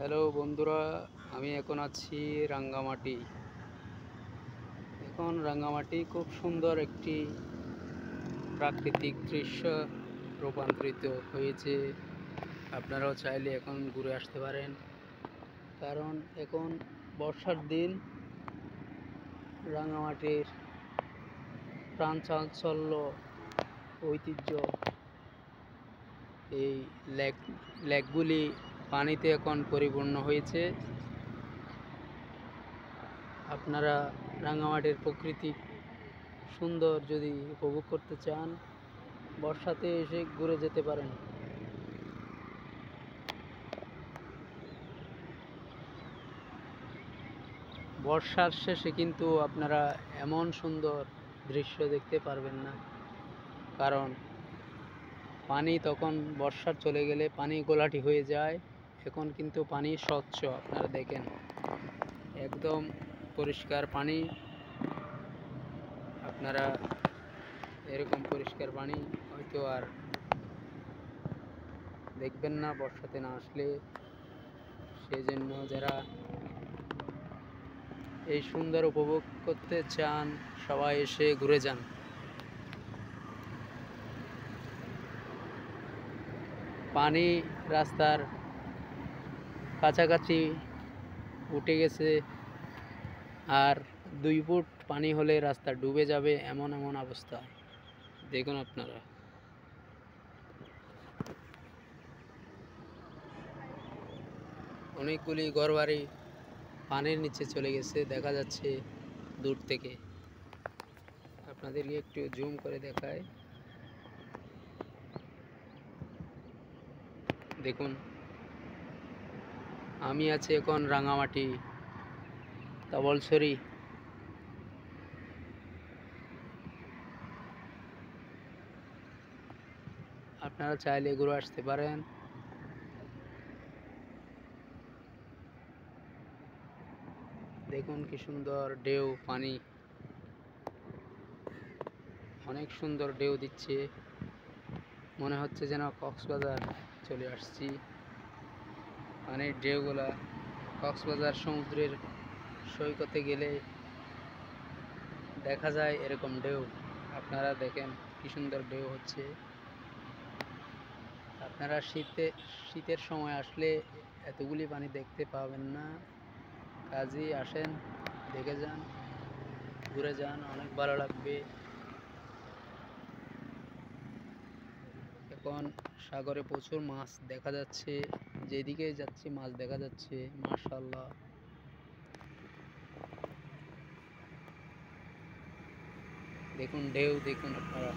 Hello বন্ধুরা, আমি এখন আছি রাঙ্গামাটি। এখন রাঙ্গামাটি খুব সুন্দর একটি প্রাকৃতিক দৃশ্য রূপান্তরিত হয়েছে। আপনারাও চাইলে এখন ঘুরে আসতে পারেন, কারণ এখন বর্ষার দিন। রাঙ্গামাটির প্রাণ চাঞ্চল্য, ঐতিহ্য, এই লেকগুলি পানিতে এখন পরিপূর্ণ হয়েছে। আপনারা রাঙ্গামাটির প্রকৃতি সুন্দর যদি উপভোগ করতে চান, বর্ষাতে এসে ঘুরে যেতে পারেন। বর্ষার শেষে কিন্তু আপনারা এমন সুন্দর দৃশ্য দেখতে পারবেন না, কারণ পানি তখন বর্ষার চলে গেলে পানি ঘোলাটে হয়ে যায়। এখন কিন্তু পানি স্বচ্ছ, আপনারা দেখেন একদম পরিষ্কার পানি। আপনারা এরকম পরিষ্কার পানি হয়তো আর দেখবেন না বর্ষাতে না আসলে। সেই জন্য যারা এই সুন্দর উপভোগ করতে চান, সবাই এসে ঘুরে যান। পানি রাস্তার কাছাকাছি উঠে গেছে, আর 2 ফুট পানি হলে রাস্তা ডুবে যাবে, এমন এমন অবস্থা। দেখুন আপনারা, অনেকগুলি ঘরবাড়ি পানির নিচে চলে গেছে, দেখা যাচ্ছে দূর থেকে। আপনাদেরকে একটু জুম করে দেখায়, দেখুন। আমি আছি এখন রাঙামাটি তবলছড়ি। আপনারা চাইলে ঘুরে আসতে পারেন। দেখুন কি সুন্দর ঢেউ, পানি অনেক সুন্দর ঢেউ দিচ্ছে। মনে হচ্ছে যেন কক্সবাজার চলে আসছি। পানির ঢেউগুলা কক্সবাজার সমুদ্রের সৈকতে গেলে দেখা যায় এরকম ঢেউ। আপনারা দেখেন কি সুন্দর ঢেউ হচ্ছে। আপনারা শীতের সময় আসলে এতগুলি পানি দেখতে পাবেন না। কাজেই আসেন, দেখে যান, ঘুরে যান, অনেক ভালো লাগবে। এখন সাগরে প্রচুর মাছ দেখা যাচ্ছে, যেদিকে যাচ্ছি মাছ দেখা যাচ্ছে, মাশাআল্লাহ। দেখুন ঢেউ, দেখুন আপনারা।